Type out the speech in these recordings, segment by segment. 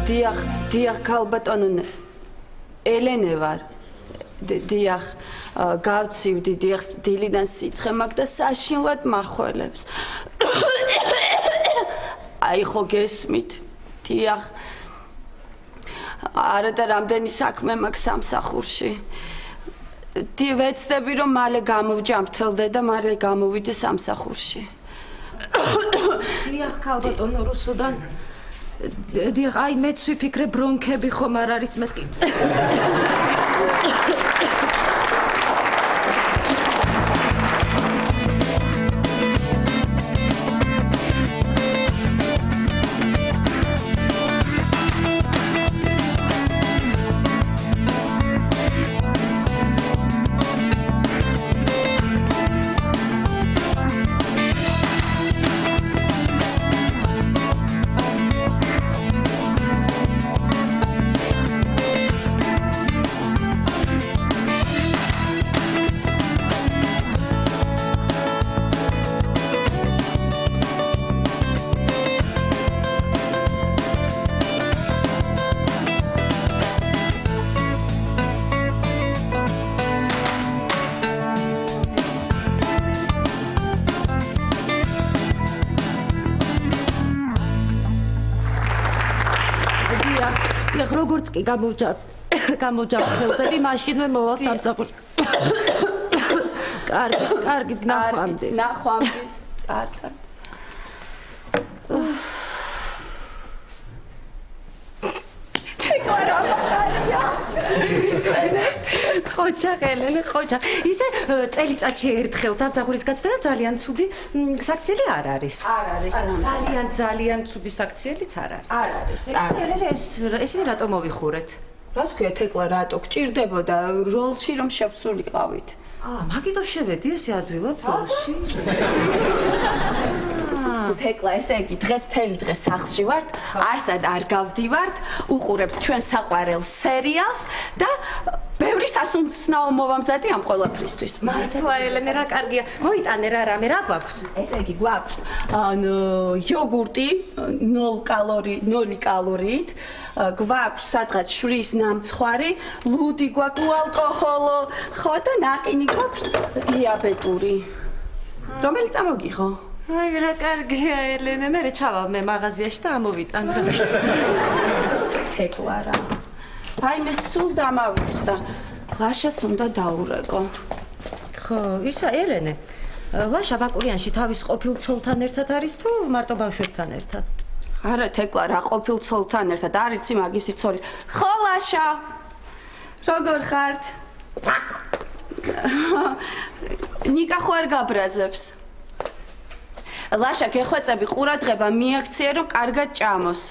დიახ ქალბატონო ელენე ვარ დიახ გავცივდი დიახ დილიდან სიცხე მაქვს და საშინლად მახველებს აი ხო გესმით დიახ არა და რამდენი საქმე მაქვს სამსახურში ვეცდები რომ მალე გამოვჯამრთელდე და მალე გამოვიდე სამსახურში დიახ ქალბატონო რუსუდან დიახ აი მეც ვიფიქრე ბრონქები ხომ არ არის მეთქი როგორც კი გამოვჯამრთელდები მაშინვე მოვალ სამსახურში კარგით ნახვამდის კარგად ხოჭა ელენე ხოჭა ისე წელიწადში ერთხელ სამსახურის გაცდა და ძალიან ცუდი საქციელი არ არის ძალიან ცუდი საქციელიც არ არის ესე რატო მოვიხურეთ რას ქვია თეკლა რატო გჭირდებოდა როლში რომ შევსულიყავით მაგიტო შევედი ესე ადვილად როლში თეკლა ესე იგი დღეს მთელი დღე სახლში ვართ არსად არ გავდივართ უყურებთ ჩვენ საყვარელ სერიალს და ბევრი სასუნცნაო მოვამზადი ამ ყველაფრისთვის მართლა ელენე რა კარგია მოიტანე რა რამე რა გვაქვს ესე იგი გვაქვს იოგურტი 0 კალორიით გვაქვს სადღაც შრის ნამცხვარი ლუდი გვაქვს უალკოჰოლო ხო და ნაყინი გვაქვს დიაბეტური რომელიც წამოგიღო აი რა კარგია ელენე მე ჩავალ მე მაღაზიაში და ამოვიტან თეკლარა აი მე სულ დამავიწყდა ლაშას უნდა დაურეკო ხო ისა ელენე ლაშა ბაკურიანში თავის ყოფილ ცოლთან ერთად არის თუ მარტო ბავშვებთან ერთად არა თეკლა რა ყოფილ ცოლთან ერთად არიცი მაგისი ცოლი ხო ლაშა როგორ ხართ ნიკა ხო არ გაბრაზებს ლაშა გეხვეწები ყურადღება მიაქციე რომ კარგად ჭამოს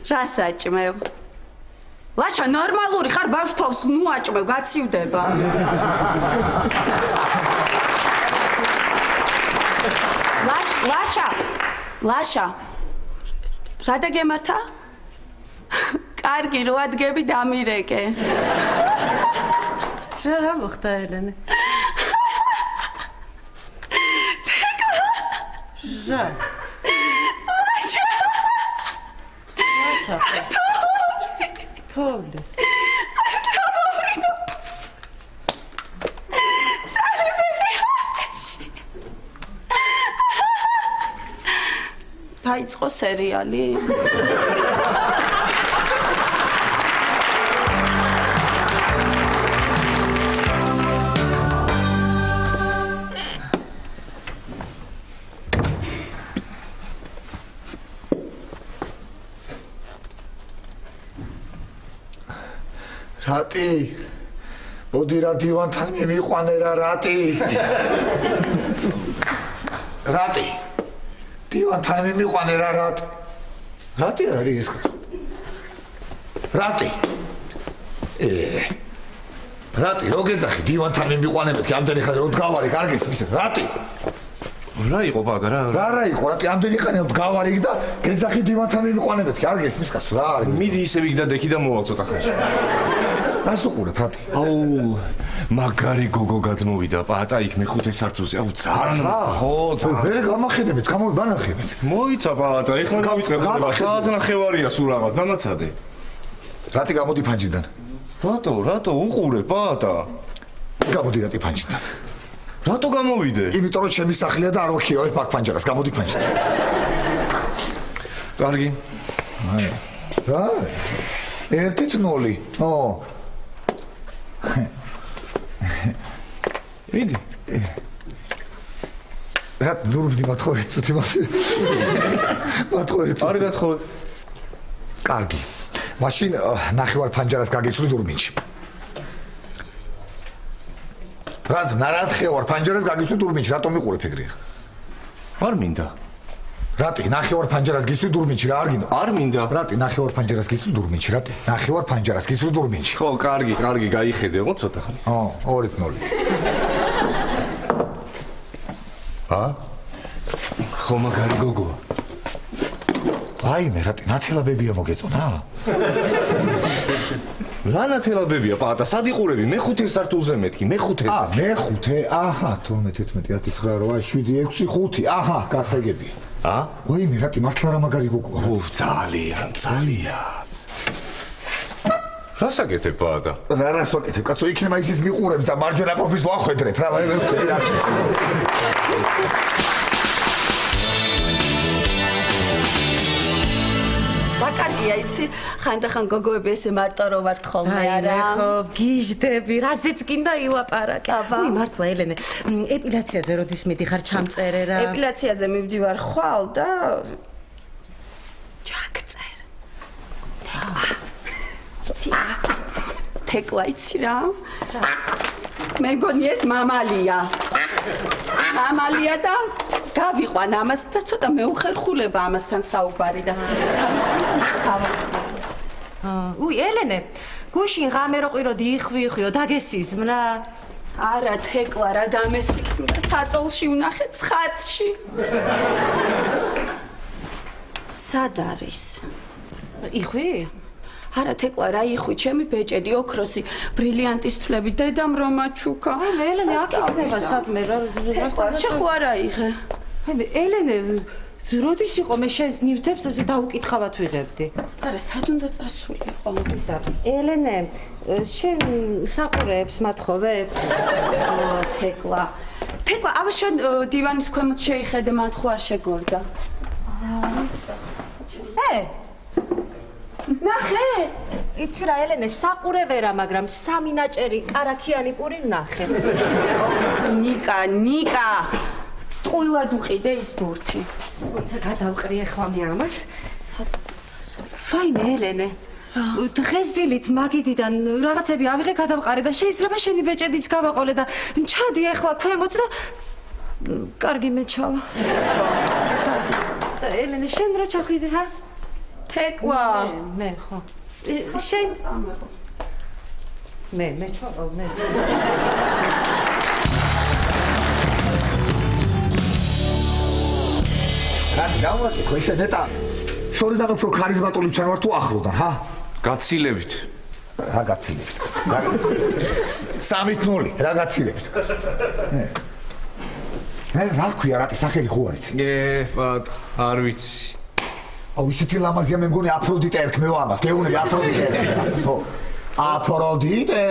რა საჭმევ ლაშა ნორმალური ხარ ბავშვთავს ნუ აჭმევ გაცივდება ლაშა რა დაგემართა კარგი რო ადგები დამირეკე რა მოხდა ელენე რა ლაშა თოვლი დაიწყო სერიალი რატი მოდი რა დივანთან მიმიყვანე რა რატი დივანთან მიმიყვანე რა რატი არ არის ეს კაცო რატი რო გეძახი დივანთან მიმიყვანე მეთქი ამდენი ხანი რო დგავარი კარგის მის რატი რა იყო ბაგა რა იყო რატი ამდენი ხანი რო დგავარი და გეძახი დივანთან მიმიყვანე მეთქი კარგის მის კაცო რა არის მიდი ისე ვიგდა დექი და მოვალ ცოტა ხანში რას უყურებ რატი? აუ, მაგარი გოგო გადმოვიდა პატა იქ მეხუთე სართულზე. აუ, ძალიან. ხო, ვერ გამახედებიც, გამოვიბანახებიც. მოიცა პატა, ეხლა გავიწყებ ხდება. საათ ნახევარია სულ რაღაც, დამაცადე. რატი გამოდი ფანჯიდან? რატო უყურე პატა? გამოდი რატი ფანჯიდან? რატო გამოვიდე? იმიტომ რომ ჩემი სახლია და არ ვაქირავებ აქ ფანჯარას, გამოდი ფანჯიდან. კარგი. რა? 1-0. ო. იდი. რა დურბდი მათხოვე ცოტი მასე. მათხოვე. არ გათხოვე. კარგი. მაშინ ნახევარ ფანჯარას გაგიცვლი დურმინში. ნახევარ ფანჯარას გაგიცვლი დურმინში, რატომ მიყურებ ეგრე? არ მინდა. რატი ნახევარ ფანჯარას გიცვლი დურმინში რა არ გინდა? არ მინდა. რატი ნახევარ ფანჯარას გიცვლი დურმინში, რატი? ნახევარ ფანჯარას გიცვლი დურმინში. ხო, კარგი, გაიხედე, ხო, ცოტა ხნის. 2-0. ხო, მაგარი გოგოა. აიმე, რატი ნათელაბებია მოგეწონა? რა ნათელაბებია, პატა, სად იყურები? მეხუთე სართულზე მეთქი, მეხუთე. მეხუთე? აჰა, 12, 11, 10, 9, 8, 7, 6, 5. აჰა, გასაგებია. აიმე, რატი მართლა რა მაგარი გოგოა? ძალიან. რა საკეთებ, პატა? რას ვაკეთებ? კაცო, იქნება ისიც მიყურებს და მარჯვენა პროფილს ვახვედრებ, რა. კარგია იცი ხანდახან გოგოები ესე მარტო რო ვართ ხოლმე არა ხო გიჟდები რაზეც კიდე ილაპარაკე უი მართლა ელენე ეპილაციაზე როდის მიდიხარ ჩამწერე რა ეპილაციაზე მივდივარ ხვალ და ჩაგწერ თეკლა იცი რა მე მგონი ეს მამალია და გავიყვან ამას და ცოტა მეუხერხულება ამასთან საუბარი და უი ელენე გუშინ ღამე რო ყვირო დიხვიო დაგესიზმნა არა თეკლა რა დამესიზმნა საწოლში ვნახე ცხადში სად არის იხვი არა თეკლა რა იხვი ჩემი ბეჭედი ოქროსი ბრილიანტის თვლები დედამ რომ აჩუქა აი ელენე აქ იქნება სადმე რა შეხო არა იღე აი ელენე როდის იყო მე შენს ნივთებს ესე დაუკითხავად ვიღებდი არა სად უნდა წასულიყო ისა ელენე შენ საყურეებს მათხოვებ თეკლა აბა შენ დივანის ქვემოთ შეიხედე მათ ხო არ შეგორდა ნახე იცი რა ელენე საყურევერა მაგრამ სამი ნაჭერი კარაქიანი პური ნახე ნიკა ტყუილად უყიდე ის ბურთი როცა გადავყრი ახლა მე ამას ვაიმე ელენე დღეს დილით მაგიდიდან რაღაცები ავიღე გადავყარე და შეიძლება შენი ბეჭედიც გავაყოლე და ჩადი ახლა ქვემოთ და კარგი მე ჩავა და ელენე შენ რა ჩახვიდე ჰა თეკლა მე ხო შენ მე ჩავა მე რატი დავაკითხო ისე ნეტა შორიდან უფრო ქარიზმატული ჩანვარ თუ ახლოდან ჰა გაცილებით რა გაცილებით 3-0 რა გაცილებით რა ქვია რატი სახელი ხო არის არ ვიცი აუ ისეთი ლამაზია მე მგონი აფროდიტე ერქმეო ამას გეუბნები აფროდიტე ხო აფროდიტე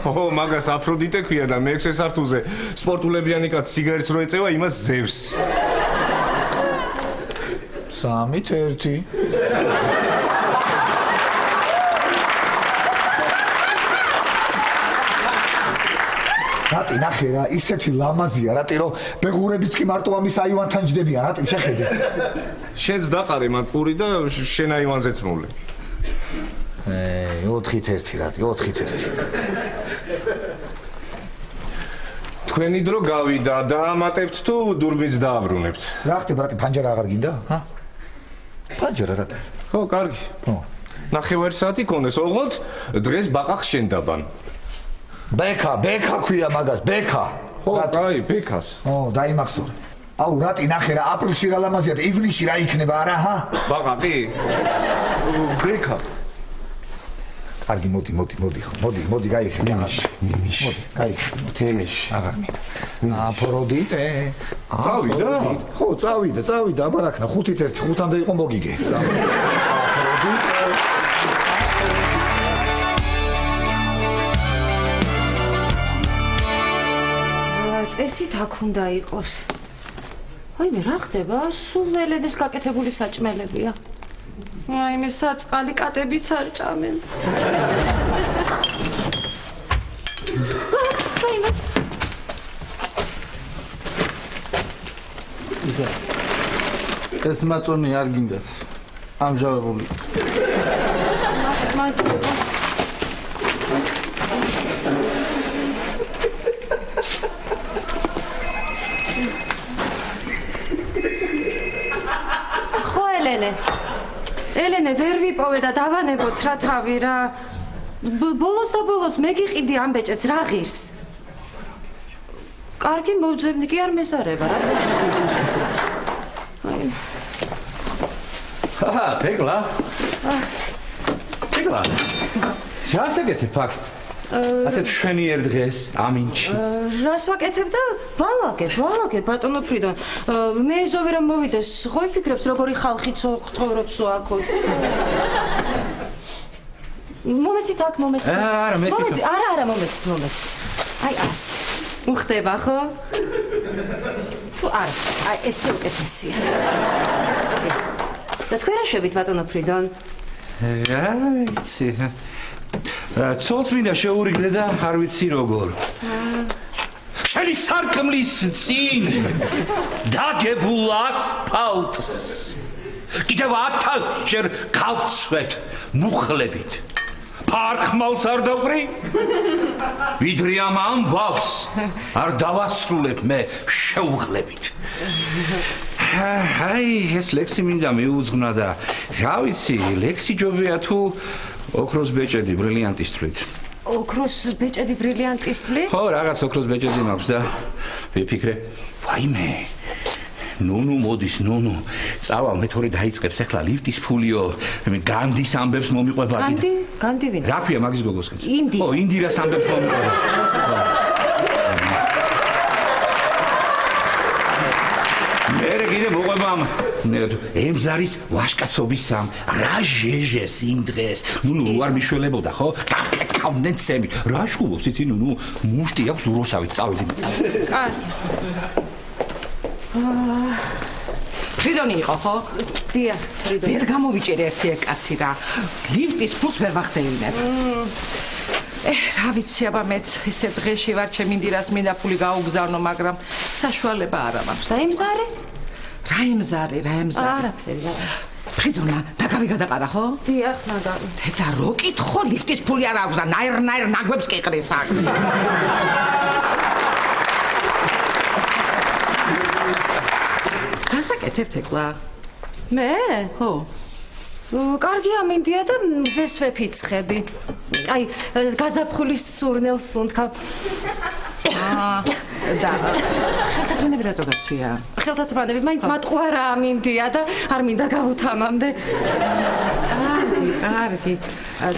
ო მაგას აფროდიტე ქვია და მე-6 სართულზე სპორტულებიანი კაცი სიგარეტს რო ეწევა იმას ზევს 3-1 რატი ნახე რა ისეთი ლამაზია რატი რომ ბეღურებიც კი მარტო ამის აივანთან ჯდებიან რატი შეხედე შენც დაყარე მან პური და შენ აივანზეც მოვლე 4-1 რატი 4-1 თქვენი დრო გავიდა დაამატებთ თუ დურბინს დააბრუნებთ რა ხდება რატი ფანჯარა აღარ გინდა ჰა ფანჯარა რატი ხო კარგი ნახევარი საათი კონდეს ოღონდ დღეს ბაყახს შენ დაბან ბექა ქვია მაგას ბექა ხო აი ბექას დაიმახსოვრე აუ რატი ნახე რა აპრილში რა ლამაზია და ივნისში რა იქნება არა ჰა ბაყაყი ბექა კარგი, მოდი, გაიხე. მიმიში. მოდი, გაიხე. მიმიში. აღარ მინდა. აფროდიტე. წავიდა? ხო, წავიდა, აბარაკნა 5-1, 5-მდე იყო მოგიგე. აფროდიტე. წესით აქ უნდა იყოს. აიმე რა ხდება? სულ ელენეს გაკეთებული საჭმელებია. აიმე საწყალი კატებიც არ ჭამენ. ეს მაწონი არ გინდათ. ამჟავებული. მადლობა. ელენე ვერ ვიპოვე და დავანებოთ რა თავი რა. ბოლოს მე გიყიდი ამ ბეჭედს რა ღირს. კარგი მოვძებნი კი არ მეზარება რა. ფეკლა. შასაკეთებ აქ. ასეთ შვენიერ დღეს ამინჩი. რას ვაკეთებ და ვალაგე ბატონო ფრიდონ. მე ზოვი რომ მოვიდეს, ხო იფიქრებს როგორი ხალხი ცხოვრობსო აქ. მომეცით აქ მომეცით. არა მომეცით. აი ას. უხდება ხო? თუ არა, აი ესე უკეთესია. და თქვენ რა შვებით ბატონო ფრიდონ? ვიცი. ცოლს მინდა შეურიგდე და არ ვიცი როგორ. შენი სარკმლის წინ დაგებულ ასფალტს კიდევ 1000-ჯერ გავცვეთ მუხლებით. ფარხმალს არ დავყრი? ვიდრე ამ ამბავს არ დავასრულებ მე შეუღლებით. აი ეს ლექსი მინდა მიუძღვნა და რა ვიცი, ლექსი ჯობია თუ ოქროს ბეჭედი ბრილიანტის თვლით. ოქროს ბეჭედი ბრილიანტის თვლით? ხო, რაღაც ოქროს ბეჭედი მაქვს და ვიფიქრე, ვაიმე. ნუნუ მოდის, წავალ მეთორე დაიწყებს ახლა ლიფტის ფულიო. მე განდის ამბებს მომიყვება კიდე. განდი ვინ? რა ქვია მაგის გოგოს კაცი? ინდი. ო, ინდირას ამბებს მომიყვება. მე კიდე მოყვება ამ ემზარის ვაშკაცობის ამ რა ჟეჟეს იმ დღეს. ნუნუ არ მიშველებოდა, ხო? გაკეთავდნენ ცემით. რა შუბობს იცი, ნუნუ მუშტი აქვს უროსავით, წავედი. კარგი. ფრიდონი იყო ხო? დიახ, ფრიდონი. ვერ გამოვიჭერე ერთი კაცი რა. ლიფტის ფულს ვერ ვახდევნებ. რა ვიცი, აბა მეც ისე დღეში ვარ, ჩემი ინდირას მინდა ფული გაუგზავნო, მაგრამ საშუალება არ მაქვს. და ემზარი? რა ემზარი? არაფერი. ფრიდონა, ნაგავი გადაყარა ხო? დიახ, ნაგავი. და რო კითხო, ლიფტის ფული არ აქვს და ნაირ ნაგვებს კიყრის აქ. გასაკეთებთ ეკლა? მე? ხო. კარგი ამინდია და მზეს ვეფიცხები. აი, გაზაფხულის სურნელს სუნთქავ. და ხელთათმანები რატო გაცვია? ხელთათმანები მაინც მატყუარა ამინდია და არ მინდა გავუთამამდე. კარგი.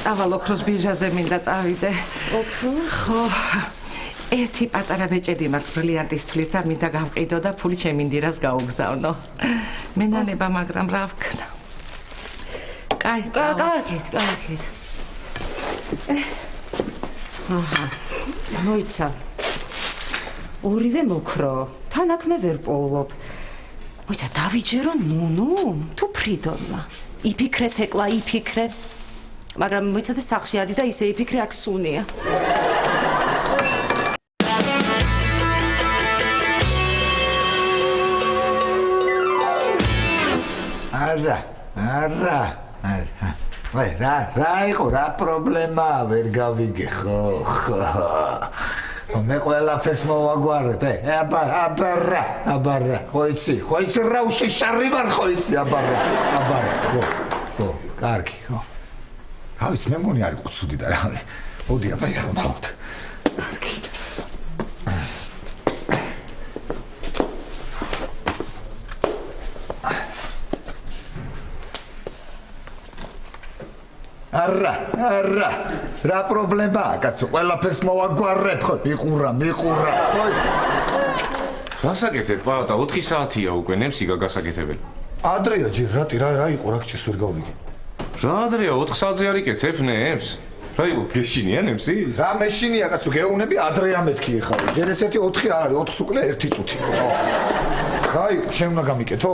წავალ ოქროს ბიჟაზე მინდა წავიდე. ოქრო? ხო. ერთი პატარა ბეჭედი მაქვს ბრილიანტის თვლით და მინდა გავყიდო და ფული ჩემი ინდირას გაუგზავნო. მენალება, მაგრამ რა ვქნა? კაი, კარგი. მოიცა. ორივე მოქრო. თან აქ მე ვერ პოულობ. მოიცა, დავიჯერო ნუნუ თუ ფრიდონმა. იფიქრეთ ეკლა, იფიქრე. მაგრამ მოიცადე სახლში ადი და ისე იფიქრე, აქ სუნია. არა. აი, რა იყო, რა პრობლემაა, ვერ გავიგე ხო? მე ყველაფერს მოვაგვარებ, აბარა, ხო იცი, რა უშეშარი ვარ, ხო იცი, აბარა, ხო, კარგი, ხო. რა ვიცი, მე მგონი არ იყო ცუდი და რა. მოდი, აბა ეხლა ნახოთ. კარგი. არა რა პრობლემაა კაცო ყველაფერს მოვაგვარებ ხო მიყურა გასაკეთებ პატა 4 საათია უკვე ნემსი გასაკეთებელი ადრეა ჯერ რა იყო რა გჭირს ვერ გავიგე რა ადრეა 4 საათზე არ იკეთებ ნემს რა იყო გეშინია ნემსი რა მეშინია კაცო გეუნები ადრეა მეთქი ხარ ჯერ ესეთი 4 არ არის 4 უკვე 1 წუთი რა იყო შენ უნდა გამიკეთო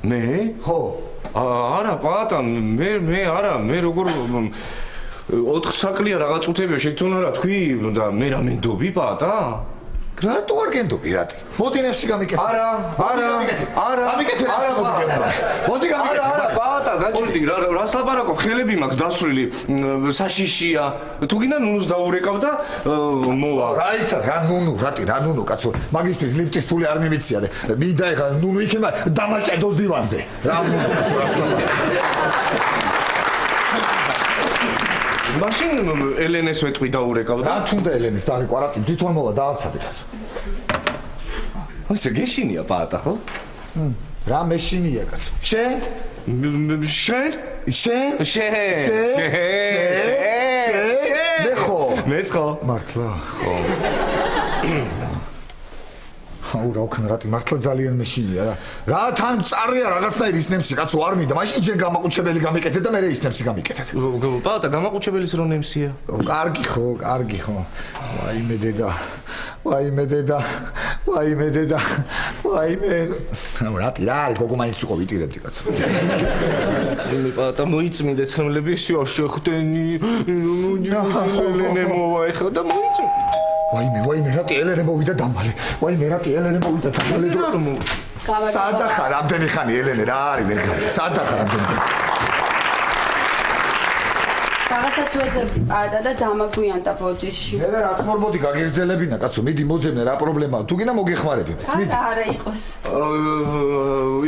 მე ხო არა პატა მე არა მე როგორ 4 საკლია რაღაც წუთებია შეითხოვნა რა თქვი და მე რა მენდობი პატა რატო არ გენდობი რატი მოდი ნემსი გამიკეთე არა გამიკეთე მოდი გამიკეთე არა პატა გაჭირდი რას ლაპარაკობ ხელები მაქვს დასრული საშიშია თუ გინდა ნუნუს დაურეკავ და მოვა რა ისა რა ნუნუ კაცო მაგისტრის ლიფტის ფული არ მიმიცია და მინდა ეხა ნუნუ იქნება დამაჭედოს დივანზე რა ნუნუ რას ლაპარაკობ მაშინ ელენეს ვეთყვი დაურეკავ და რა თუნდა ელენეს დარეკვა რა თვითონ მოვა დააცადე კაცო ესე გეშინია პატა ხო რა მეშინია კაცო შენ მე ხო მართლა ხო აუ რა ვქნა რატი მართლა ძალიან მეშინია რა თან მწარია რაღაცნაირი ის ნემსი კაცო არ მინდა მაშინ ჯერ გამაყუჩებელი გამიკეთე და მე ის ნემსი გამიკეთეთ პატა გამაყუჩებელის რო ნემსია კარგი ხო ვაიმე დედა რატი რა არის გოგო მაინც იყო ვიტირებდი კაცო მე პატა მოიწმინდე ცემლები შეხდენი ელენე მოვა ეხლა და მოიწმინდე ვაიმე რატი ელენე მოვიდა დამალე სადა ხარ ამდენი ხანი ელენე რა არის ვერ გავიგე სადა ხარ ამდენი რაღაცას ვეძებდი პატა და დამაგვიანდა ბოდიში მე რას მორბოდი გაგერძელებინა კაცო მიდი მოძებნე რა პრობლემაა თუ გინდა მოგეხმარები არა იყოს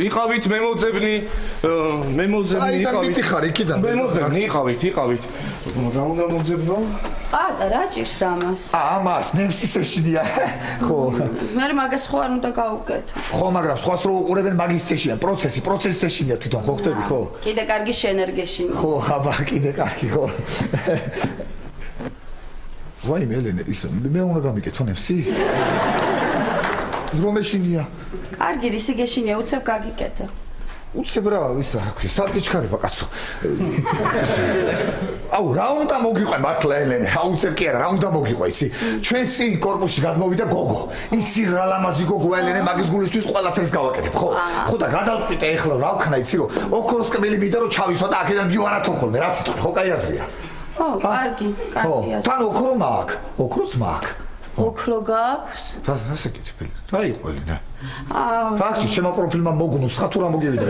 იყავით მე მოძებნი მითი ხარ იქიდან იყავით რა უნდა მოძებნო პატა რა ჭირს ამას ნემსის ეშინია ხო მე მაგას ხო არ უნდა გავუკეთო ხო მაგრამ სხვას რო უყურებენ მაგის ეშინია პროცესის ეშინია თვითონ ხო ხტები ხო კიდე კარგი შენერგეშინია ხო აბა კიდე კარგი ხო ვაიმე ელენე ის მე უნდა გამიკეთო ნემსი რომ ეშინია კარგი რისი გეშინია უცებ გაგიკეთე უცებ რა ის რა ქვია სარკიჩქარება კაცო აუ რა უნდა მოგიყვე მართლა ელენე რა უცებ კი არა რა უნდა მოგიყვე იცი ჩვენ სი კორპუსში გადმოვიდა გოგო ისი რა ლამაზი გოგო ელენე მაგის გულისთვის ყველაფერს გავაკეთებ ხო და გადავწვიტე ეხლა რა ვქნა იცი რომ ოქროს კბილი მინდა რომ ჩავისვა და აქედან მივარათო ხოლმე რა სიტყვი ხო კაი აზრია ხო კარგი თან ოქრო მაქვს ოქროც მაქვს ოქრო გაქვს რასაკეთებ რა იყო ელენე ფაქტი ჩემო პროფილმა მოგნუს ხა თუ რა მოგივიდა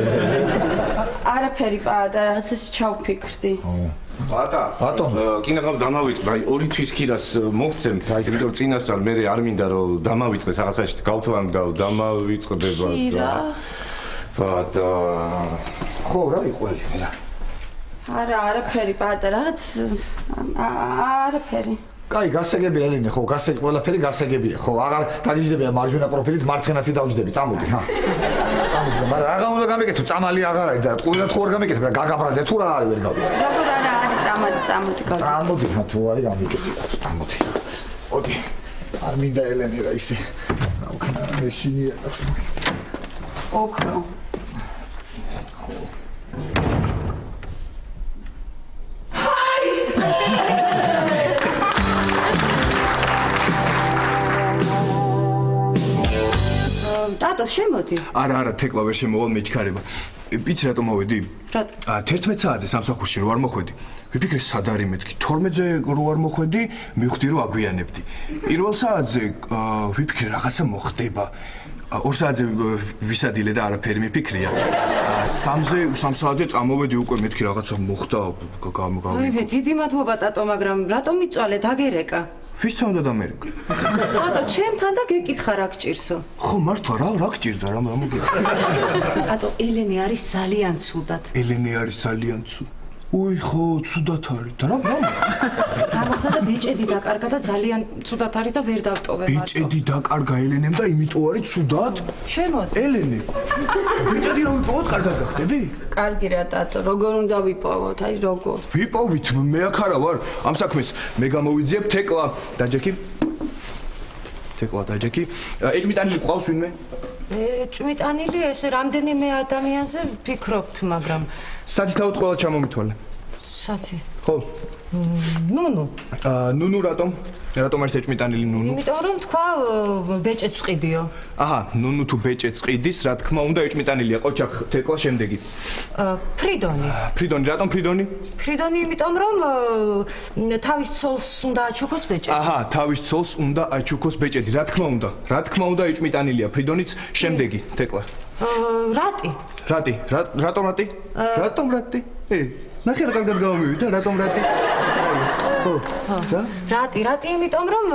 არაფერი პატა რაღაცას ჩავფიქრდი ბატონო კინაღამ დამავიწყდა აი 2 თვის ქირას მოგცემ იმიტომ წინასწარ მე არ მინდა რომ დამავიწყდეს რაღაცაში გავფლანგავ დამავიწყდება და პატა ხო რა იყო ელენე არაფერი პატა რაღაც არაფერი კაი გასაგებია ელენე ხო გასაგები ყველაფერი გასაგებია ხო აღარ დაგიждებია მარჯვენა პროფილით მარცხენაცი დავждები წამოდი მაგრამ რაღა უნდა გამიკეთო წამალი აღარ არის და ყურად ხო არ გამიკეთებ რა გაგაბრაზე თუ რა არის ვერ გავიგე როგორ არა არის წამოდი წამოდი თუ არის გამიკეთე წამოდი ოდი არ მინდა ელენე რა ისე რა ვქნა მეშინია ოქრო ტატო შემოდი არა თეკლა ვერ შემოვალ მეჩქარება იცი რატომ მოვედი? რატო? 11 საათზე სამსახურში რო არ მოხვედი ვიფიქრე სად არის მეთქი 12-ზე რო არ მოხვედი მივხვდი რომ აგვიანებდი პირველ საათზე ვიფიქრე რაღაცა მოხდება 2 საათზე ვისადილე და არაფერი მიფიქრია 3 საათზე წამოვედი უკვე მეთქი რაღაცა მოხდა აი დიდი მადლობა ტატო მაგრამ რატომ მიწვალეთ აგერეკა ვისთან უნდა დამერეკა ტატო ჩემთან და გეკითხა რა გჭირსო ხო მართლა რა გჭირდა რა მოგე ტატო ელენე არის ძალიან ცუდად ელენე არის ძალიან ცუდ უი ხო, ცუდად არის. და რა? გამოხდა და ბეჭედი დაკარგა და ძალიან ცუდად არის და ვერ დავტოვე მარტო. ბეჭედი დაკარგა ელენემ და იმიტომ არის ცუდად? შემოდი. ელენე. ბეჭედი რა ვიპოვოთ, კარგად გახდები? კარგი რა ტატო, როგორ უნდა ვიპოვოთ? აი როგორ? ვიპოვით, მე აქ არა ვარ. ამ საქმეს მე გამოვიძიებ თეკლა და ჯექი. თეკლა და ჯექი. ეჭმიტანილი ყავს ვინმე? ჭმიტანილი ეს რამდენიმე ადამიანზე ვფიქრობთ, მაგრამ სათითაოდ ყველა ჩამომითვალე. სათი. ხო. ნუნუ. ნუნუ რატომ? რატომ არის ეჭმიტანილი ნუნუ? იმიტომ რომ თქვა ბეჭედს ვყიდიო. აჰა, ნუნუ თუ ბეჭედს ყიდის, რა თქმა უნდა ეჭმიტანილია. ყოჩახ, თეკლა შემდეგი. ფრიდონი. ფრიდონი, რატომ ფრიდონი? ფრიდონი იმიტომ რომ თავის ცოლს უნდა აჩუქოს ბეჭედი. აჰა, თავის ცოლს უნდა აჩუქოს ბეჭედი. რა თქმა უნდა. რა თქმა უნდა ეჭმიტანილია ფრიდონიც შემდეგი. თეკლა. რატი. რატი? რატომ რატი? რატომ რატი? ნახე რა კარგად გამომივიდა, რატომ რატი? ხო. რატი, იმიტომ რომ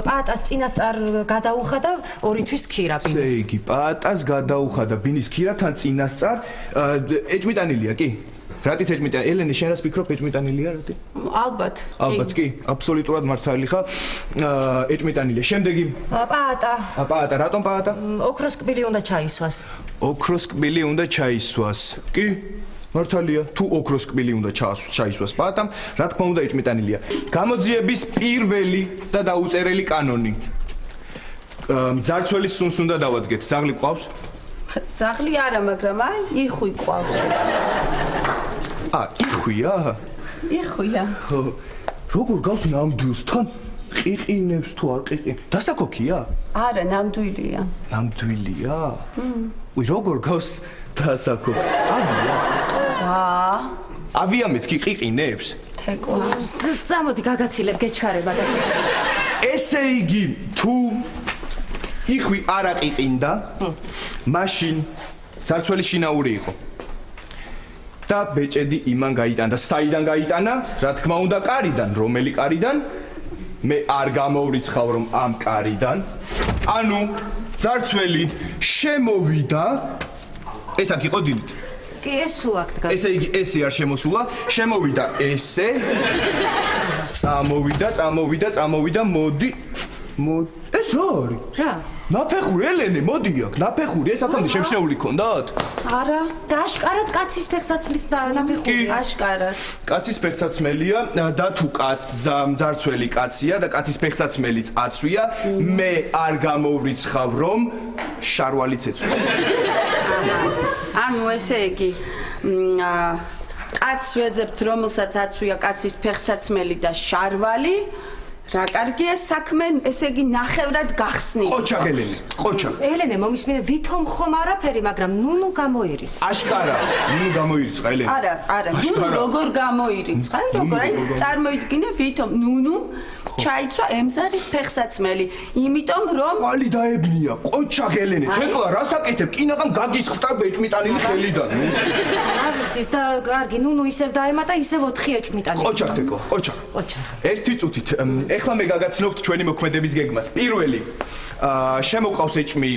პაატას წინასწარ გადაუხადა 2 თვის ქირა ბინის. ესე იგი, პაატას გადაუხადა ბინის ქირა თან წინასწარ ეჭმიტანილია კი? რატიც ეჭმიტანილია? ელენე, შენ რას ფიქრობ ეჭმიტანილია რატი? ალბათ. ალბათ კი, აბსოლუტურად მართალი ხარ. ეჭმიტანილია. შემდეგი პაატა. პაატა, რატომ პაატა? ოქროს კბილი უნდა ჩაისვას. ოქროს კბილი უნდა ჩაისვას. კი? მართალია, თუ ოქროს კბილი უნდა ჩაისვას პაატამ, რა თქმა უნდა ეჭმიტანილია. გამოძიების პირველი და დაუწერელი კანონი. მძარცველის სუნს უნდა დავადგეთ. ძაღლი ყავს? ძაღლი არა, მაგრამ აი, იხვი ყავს. იხვია? იხვია. როგორ გავს ნამდვილსთან? ყიყინებს თუ არ ყიყინებს? დასაკოქია? არა, ნამდვილია. ნამდვილია? უი, როგორ გავს დასაკოქს? ავია? ავია მეთქი ყიყინებს? თეკლა. წამოდი გაგაცილებ გეჩქარება და ესე იგი, თუ იხვი არ აყიყინდა, მაშინ ძარცველი შინაური იყო. და ბეჭედი იმან გაიტანა და საიდან გაიტანა? რა თქმა უნდა, კარიდან. რომელი კარიდან? მე არ გამოვრიცხავ რომ ამ კარიდან. ანუ ძარცველი შემოვიდა. ეს აქ იყო დილით. კი, ეს სულ აქ დგას. ესე იგი, ესე არ შემოსულა, შემოვიდა ესე. წამოვიდა, მოდი. ეს რა არის? რა? ნაფეხური ელენე, მოდი აქ, ნაფეხური, ეს აქამდე შემშეული ქონდათ? არა, და აშკარად კაცის ფეხსაცმლის ნაფეხური. აშკარად. კაცის ფეხსაცმელია და თუ ძარცველი კაცია და კაცის ფეხსაცმელიც აცვია, მე არ გამოვრიცხავ რომ შარვალიც ეცვს. ანუ ესე იგი, კაცს ვეძებთ, რომელსაც აცვია კაცის ფეხსაცმელი და შარვალი. რა კარგია საქმე, ესე იგი ნახევრად გახსნილი. ყოჩახ ელენე, ყოჩახ. ელენე მომისმინე ვითომ ხომ არაფერი, მაგრამ ნუნუ გამოირიცხა. აშკარა, ნუნუ გამოირიცხა ელენე. არა, ნუნუ როგორ გამოირიცხა? როგორ? აი წარმოიდგინე ვითომ ნუნუ ჩაიცვა ემზარის ფეხსაცმელი, იმიტომ რომ ყვალი დაებნია, ყოჩახ ელენე, თეკლა რას აკეთებ? კინაღამ გაგისხდა ეჭმიტანილი ხელიდან. რა ვიცი, და კარგი, ნუნუ ისევ დაემატა, ისევ 4 ეჭმიტანილი. ყოჩახ თეკლა, ყოჩახ. ერთი წუთით, ეხლა მე გაგაცნობთ ჩვენი მოქმედების გეგმას. პირველი, შემოყავს ეჭმი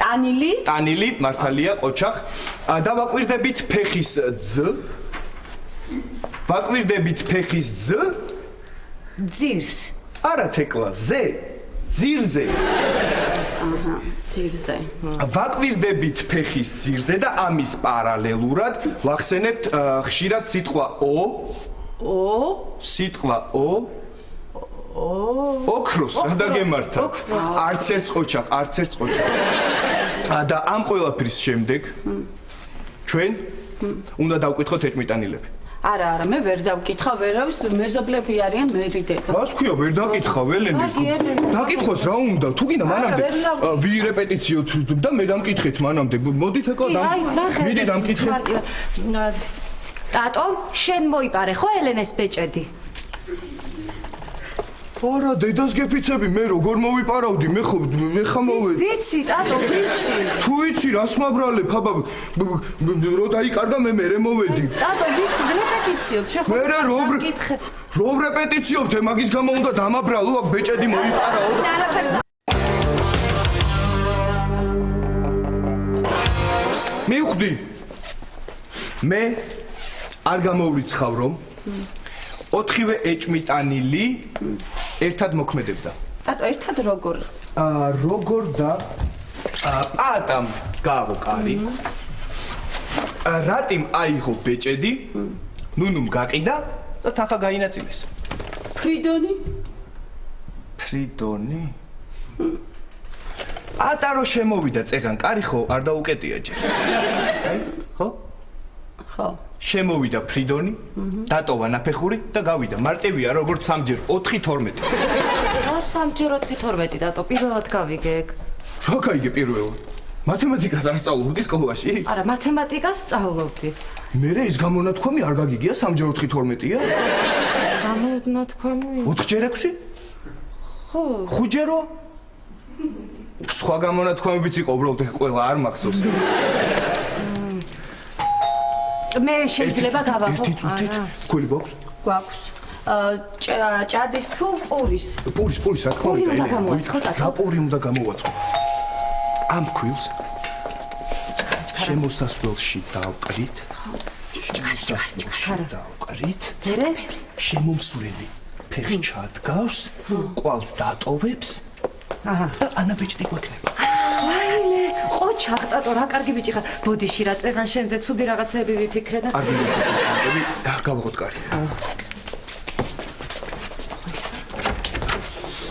ტანილი, მართალია, ყოჩახ. დავაკვირდებით ფეხის ძ. ვაკვირდებით ფეხის ძ. ძირს. არა თეკლა, ზე. ძირზე. ძირზე. ვაკვირდებით ფეხის ძირზე და ამის პარალელურად ვახსენებთ ხშირად სიტყვა სიტყვა ოქროს რა დაგემართათ? არც ერთ ყოჩახ. და ამ ყველაფრის შემდეგ ჩვენ უნდა დავკითხოთ ეჭმიტანილები. არა, მე ვერ დავკითხავ ვერავის, მეზობლები არიან მერიდება. რას ქვია, ვერ დაკითხავ ელენე? დაკითხოს რა უნდა? თუ გინდა მანამდე ვირეპეტიციოთ და მე დამკითხეთ მანამდე. მოდით ეკლა მიდი დამკითხე. ტატო, შენ მოიპარე ხო ელენეს ბეჭედი? არა, დედას გეფიცები, მე როგორ მოვიპარავდი, მე ხა მოვედი. ვიცი, ტატო, ვიცი. თუ იცი, რას მაბრალებ, აბა, რო დაიკარგა მე მერე მოვედი. ტატო, ვიცი, რეპეტიციობ, შეხო. მე რო რეპეტიციობთ, მაგის გამო უნდა დამაბრალო, აქ ბეჭედი მოიპარაო. მივხვდი. მე არ გამოვრიცხავ რომ 4-ვე ეჭმიტანილი ერთად მოქმედებდა. რატო ერთად როგორ? როგორ და პატამ გააღო კარი. რატიმ აიღო ბეჭედი, ნუნუმ გაყიდა და თანხა გაინაწილეს. ფრიდონი? ფრიდონი? ატარო შემოვიდა წეგან კარი ხო არ დაუკეტია ჯერ. ხო? ხო. შემოვიდა ფრიდონი, დატოვა ნაფეხური და გავიდა. მარტივია როგორც 3-ჯერ 4-12. რა 3-ჯერ 4-12 დატო პირველად გავიგე. რა გაიგე პირველად? მათემატიკას არ სწავლობდი სკოლაში? არა, მათემატიკას სწავლობდი. მერე ის გამონათქვამი არ გაგიგია 3-ჯერ 4-12-ია? გამონათქვამი? 4-ჯერ 6? ხო. 5-ჯერო? სხვა გამონათქვამებიც იყო, უბრალოდ ყველა არ მახსოვს. მე შეიძლება გავახო. ერთი წუთით თქვენი გვაქვს? გვაქვს. ჭადის თუ პურის? პურის რა თქმა პური უნდა უნდა. გამოვაცხო, ტატო. რა პური უნდა გამოვაცხო? ამ ქვილს შემოსასვლელში დავყრით. შემოსასვლელში დავყრით. მერე? შემომსვლელი ფეხს ჩადგავს, კვალს დატოვებს. აჰა. და ანაბეჭდი გვექნება. ვაიმე, ყოჩაღ ტატო, რა კარგი ბიჭი ხარ. ბოდიში რა წეღან შენზე ცუდი რაღაცები ვიფიქრე და არ გინდა და გავაღოთ კარი.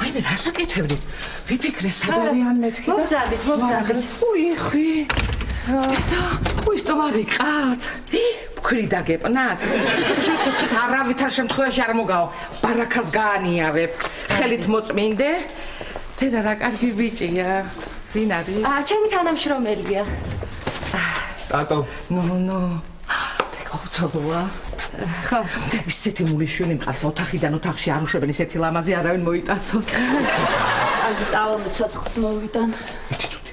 აიმე რასაკეთებდი? ვიფიქრე სად არიან მეთქი და მოგძადით. უიხვი. და უისტომარი ყავთ. ფქვილი დაგეპნათ. შეცდეთ არავითარ შემთხვევაში არ მოგაო. ბარაქას გაანიავებ. ხელით მოწმინდე. დედა რა კარგი ბიჭია. ვინ არის? ჩემი თანამშრომელია. ტატო, ნო. გაუცალოა. ხო. ისეთი მულიშვილი მყავს ოთახიდან ოთახში არ უშვებენ ისეთი ლამაზი არავინ მოიტაცოს. აი წავალ ცოცხლს მოვიდან. ერთი წუთი.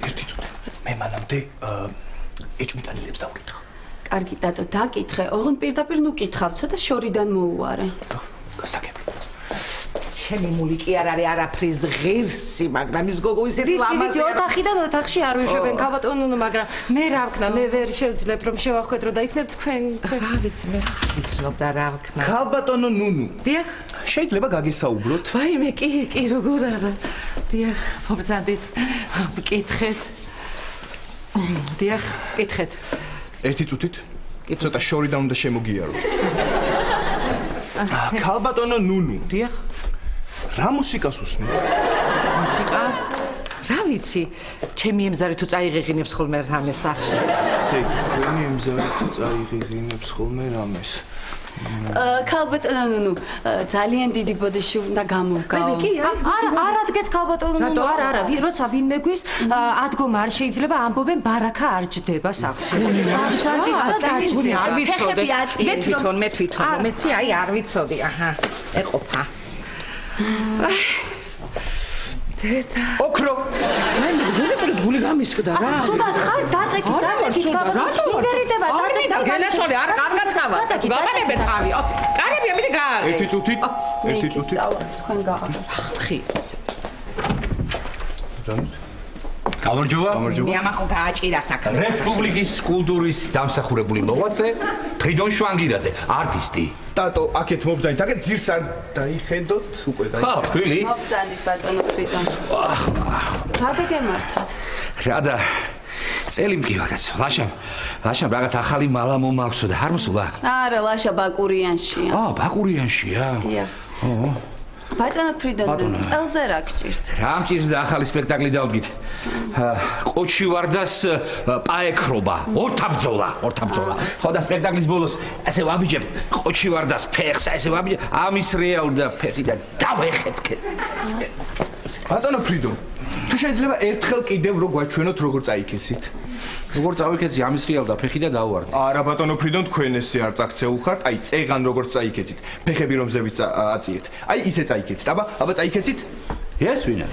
მე მანამდე ეჭმიტანილებს დავკითხავ. კარგი დატო, დაკითხე. ოღონდ პირდაპირ ნუ კითხავ, ცოტა შორიდან მოუარე. გასაგები. ჩემი მული კი არ არის არაფრის ღირსი, მაგრამ ის გოგო ისეთი ვიცი, ლამაზია. ოთახიდან ოთახში არ ვიშვებენ ქალბატონო, მაგრამ მე რა ვქნა, მე ვერ შევძლებ რომ შევახვედრო და იქნებ თქვენ. რა ვიცი, მე ვიცნობდა რა ვქნა. ქალბატონო ნუნუ. დიახ. შეიძლება გაგესაუბროთ? ვაიმე, კი, როგორ არა. დიახ, მომზადეთ. მკითხეთ. დიახ, მკითხეთ. ერთი წუთით. ცოტა შორიდან უნდა შემოგიარო. ქალბატონო ნუნუ. დიახ. რა მუსიკას უსმენთ? მუსიკას? რა ვიცი, ჩემი ემზარი თუ წაიღიღინებს ხოლმე რამეს სახში. ზედ, თქვენი ემზარი თუ წაიღიღინებს ხოლმე რამეს. ქალბატონო, ნუ ძალიან დიდი ბოდიში უნდა გამოვგაო. არა დგეთ ქალბატონო, არა, როცა ვინმე გვის ადგომა არ შეიძლება ამბობენ ბარაქა არ ჯდება სახლში. აღძარდით და დაჯდე. არ ვიცოდე. ფეხები აწიეთ. მე თვითონ, მეცი აი არ ვიცოდი, აჰა, ეყოფა. დედა. ოქრო. აი, მე გული გამისკდა რა. ცუდად ხარ, დაწეკით ქალბატონო. ინგერიდება, დაწეკით. გენაცოლე, არ გამგათქავა. გამანებე თავი. კარებია, მიდი გააღე. ერთი წუთით. თქვენ გააღებთ. ხი. გამარჯობა. მე ამახო გააჭირა საქმე. რესპუბლიკის კულტურის დამსახურებული მოღვაწე ფრიდონ შვანგირაძე, არტისტი. ტატო, აქეთ მობძანით, აქეთ ძირს არ დაიხედოთ უკვე და. ხა, ფილი. მოგძანით ბატონო ფრიდონ. რა დაგემართათ? რა და წელი მკივა კაცო. ლაშამ რაღაც ახალი მალა მომაქვსო და არ მოსულა. არა, ლაშა ბაკურიანშია. ბაკურიანშია. დიახ. ბატონო ფრიდონ, წელზე რა გჭირთ? რა მჭირს და ახალი სპექტაკლი დავდგით. ყოჩი ვარდას პაექრობა, ორთაბძოლა. ხო და სპექტაკლის ბოლოს ასე ვაბიჯებ ყოჩი ვარდას ფეხს, ასე ვაბიჯებ ამის რეალ და ფეხი და დავეხეთქე. ბატონო ფრიდონ, თუ შეიძლება ერთხელ კიდევ რო გვაჩვენოთ როგორ წაიქესით. როგორ წავიქეცი ამის რეალ და ფეხი და დავვარდი. არა ბატონო ფრიდონ, თქვენ ესე არ წაქცეულ ხართ, აი წეგან როგორ წაიქეცით. ფეხები რომ ზევით აწიეთ. აი ისე წაიქეცით. აბა წაიქეცით? ეს ვინა?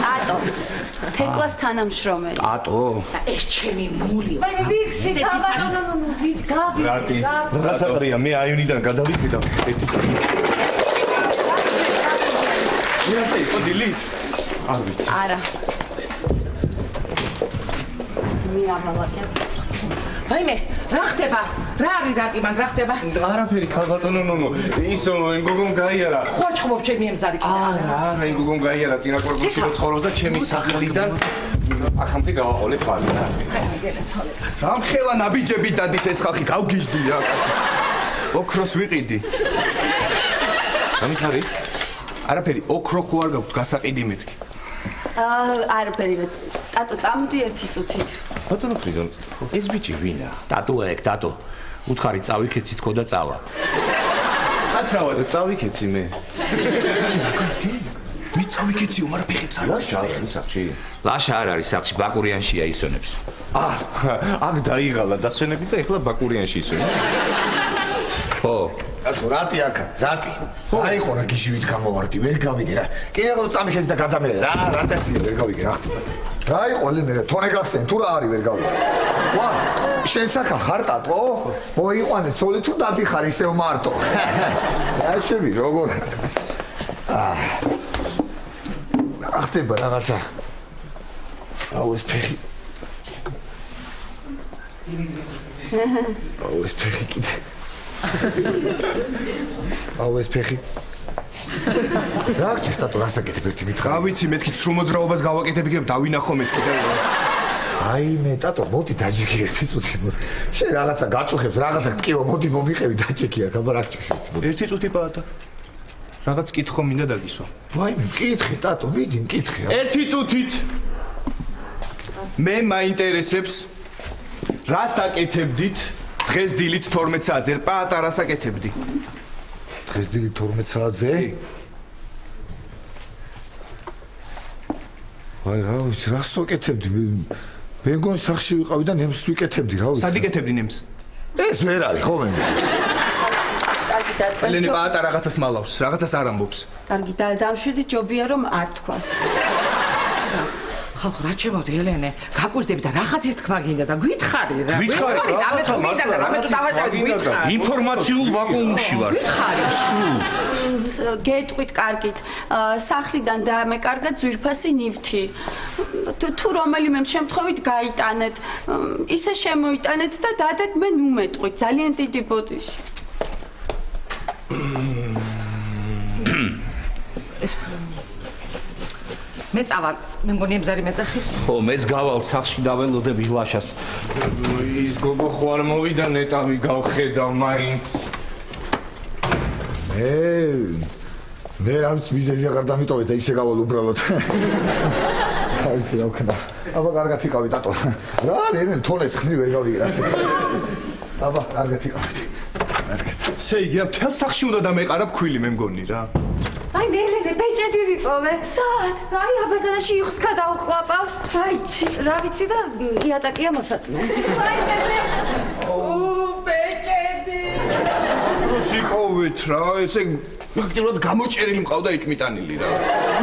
ტატო. თეკლას თანამშრომელი. ტატო. ეს ჩემი მული. ვიცი, ქალბატონო, ვიცი, რატი? რაც აყრია, მე აივნიდან გადავიქე და ერთი წამი. მე ასე იყო დილი? არ ვიცი. არა. მე ამალაკე. ვაიმე, რა ხდება? რა არის რატი მან რა ხდება? არაფერი ქალბატონო ნონო ის გოგომ გაიარა ხო ჩხობ ჩემი ემზარი არა იმ გოგომ გაიარა წინა კორპუსში რო ცხოვრობს და ჩემი სახლიდან ახამდე გავაყოლე თვალი რა მხელა ნაბიჯები დადის ეს ხალხი გავგიჟდი რა კაცო ოქროს ვიყიდი ამით არის არაფერი ოქრო ხო არ გაქვთ გასაყიდი მეთქი არაფერი ტატო წამოდი ერთი წუთით ბატონო ფრიდონ ეს ბიჭი ვინა დატო ეგ დატო უთხარი წავიქეცი თქო და წავა აცრავად წავიქეცი მე მიწავიქეციო მაგრამ ფეხებს არ საჭი ლაშა არ არის სახში ბაკურიანშია ისვენებს აქ დაიღალა დასვენები და ეხლა ბაკურიანში ისვენებს ხო აკო რატი აქ რატი აიყო რა გიჟივით გამოვარდი ვერ გავიგე რა კიდევ წამიქეცი და გადამერე რა წესია ვერ გავიგე რა ხდება რა იყო ლენე თონე გახსენ თუ რა არის ვერ გავიგე ვა შენ საკა ხარ ტატო მოიყვანე სოლი თუ დადიხარ ისევ მარტო რა შევი როგორ რა ხდება რაღაცა აუ ეს ფეხი აუ ეს ფეხი კიდე აუ ეს ფეხი რა გჭირს ტატო რასაკეთებ ერთი მითხრა რა ვიცი მეთქი ცრუმოძრაობას გავაკეთებ იქნებ დავინახო მეთქი და აი მე ტატო მოდი დაჯექი ერთი წუთი მოდი შენ რაღაცა გაწუხებს რაღაცა ტკივა მოდი მომიყევი დაჯექი აქ აბა რა გჭირს ერთი წუთი პაატა რაღაც კითხო მინდა დაგისვა ვაიმე მკითხე ტატო მიდი მკითხე ერთი წუთით მე მაინტერესებს რას აკეთებდით დღეს დილით 12 საათზე პაატა რას აკეთებდი დღეს დილით 12 საათზე აი რა ვიცი რას ვაკეთებდი მე მგონი სახში ვიყავი და ნემს ვიკეთებდი რა ვიცი სად იკეთებდი ნემს ეს ვერ არის ხო მე კარგი ელენე დაწყე პაატა რაღაცას მალავს რაღაცას არ ამბობს კარგი დამშვიდი ჯობია რომ არ თქვას ხალხო რა ჩემოდი ელენე გაკვირდები და რაღაცის თქმა გინდა და გითხარი რა გითხარი, რამე თუ გინდა და რამე თუ დავაჭრეთ გითხარი ინფორმაციულ ვაკუუმში ვარ გითხარი გეტყვით კარგით სახლიდან დამეკარგა ძვირფასი ნივთი თუ რომელიმე შემთხვევით გაიტანეთ ისე შემოიტანეთ და დადეთ მე ნუ მეტყვით ძალიან დიდი ბოდიში მე წავალ მე მგონი ემზარი მეწახის ხო მეც გავალ სახში დაველოდები ლაშას ის გოგო ხო არ მოვიდა ნეტავი გავხედავ მაინც მე რა ვიცი მიზეზი აღარ დამიტოვე და ისე გავალ უბრალოდ რა ვიცი რა ვქნა აბა კარგად იყავი ტატო რა ლენე თონეს ხსნი ვერ გავიგე რა აბა კარგად იყავით კარგად შეიგი რა მთელ სახში უნდა დამეყარა ფქვილი მე მგონი რა აი მე ბეჭედი ვიპოვე. სად? აი აბაზანაში იხს გადაუყვაპავს. აიცი, რა ვიცი და იატაკია მოსაწმე. აი ბეჭედი. როსიკოვით რა, ესე ფაქტობრივად გამოჭერილი მყავდა იჭმიტანილი რა.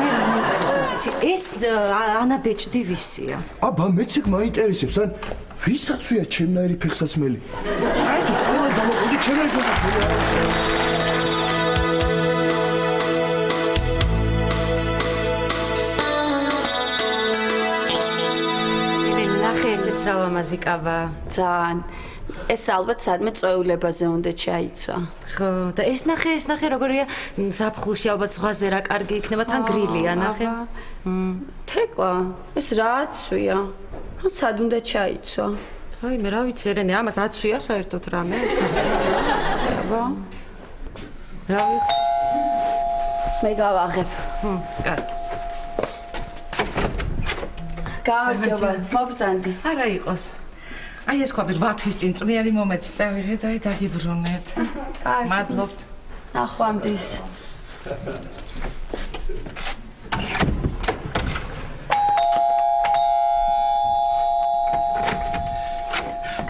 მე მაინტერესებს ეს ანა ბეჭდი ვისია? აბა მეც ეგ მაინტერესებს, ან ვისაცვია ჩემნაირი ფეხსაცმელი? საერთოდ ყველას დავაკვირდი ჩემნაირი ფეხსაცმელი არის. ესეც რა ლამაზიკავა. ძალიან. ეს ალბათ სადმე წვეულებაზე უნდა ჩაიცვა. ხო, და ეს ნახე როგორია ზაფხულში ალბათ ზღვაზე რა კარგი იქნება თან გრილია ნახე. თეკლა, ეს რა აცვია? სად უნდა ჩაიცვა? აი მე რა ვიცი ერენე ამას აცვია საერთოდ რამე? აბა. რა ვიცი. მე გავაღებ. კარგი. გამარჯობა, მოგზანდით. არა იყოს. აი ეს ყვები 8 თვის წინ წვნიანი მომეცი წავიღეთ, აი დაგიბრუნეთ. მადლობთ. ნახვამდის.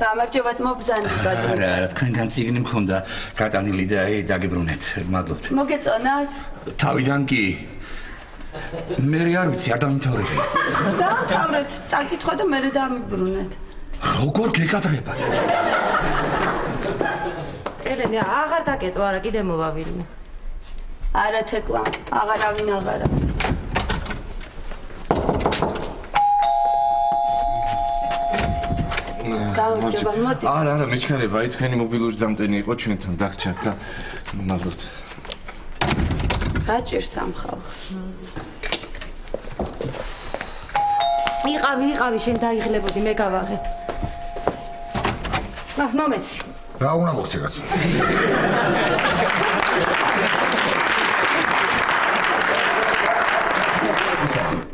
გამარჯობათ, მოგზანდით ბატონო. არა, თქვენგან წიგნი მქონდა გატანილი და აი დაგიბრუნეთ. მადლობთ. მოგეწონათ? თავიდან კი მე არ ვიცი, არ დამთავრებია. დაამთავრეთ, წაკითხვა და მერე დამიბრუნეთ. როგორ გეკადრებათ? ერენე აღარ დაკეტო, არა კიდე მოვავიდნენ. არა თეკლა, აღარავინ აღარა. გამარჯობა, მოდი. არა, მეჩქარება, აი თქვენი მობილური დამტენი იყო ჩვენთან დაგჭერთ და მადლობთ. გაჭირს ამ ხალხს. იყავი, შენ დაიღლებოდი, მე გავაღე. მომეცი. რა უნდა მოხდე კაცო?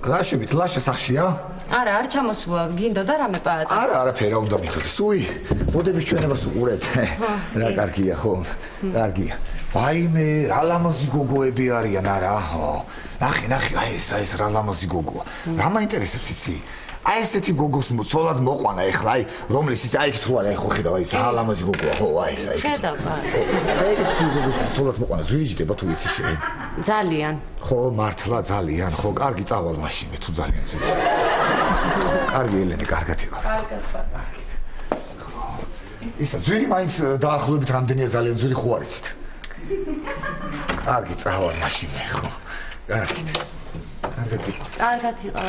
რა შევით ლაშა სახშია? არა, არ ჩამოსულა, გინდოდა რამე პაატა. არა, არაფერი რა უნდა მითხოვდეს. სუი, მოდების ჩვენებას უყურებთ. რა კარგია ხო? კარგია. ვაიმე, რა ლამაზი გოგოები არიან არა, ხო? ნახე, აი ეს რა ლამაზი გოგოა. რა მაინტერესებს იცი? აი ესეთი გოგოს ცოლად მოყვანა ეხლა, აი რომლის ის აი კითხვა რა ხო ხედავ აი ეს რა ლამაზი გოგოა ხო აი ეს აი ხედავ აი ეს გოგოს ცოლად მოყვანა ზვიჯდება თუ იცი შენ ძალიან ხო მართლა ძალიან ხო კარგი წავალ მაშინ მე თუ ძალიან ზვიჯდება კარგი ელენე კარგად იყო ისა ზვირი მაინც დაახლოებით რამდენია ძალიან ზვირი ხო არ იცით კარგი წავალ მაშინ მე ხო კარგად იყო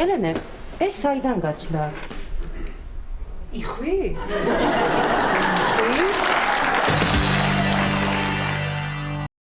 ელენე ეს საიდან გაჩნდა? იხვი?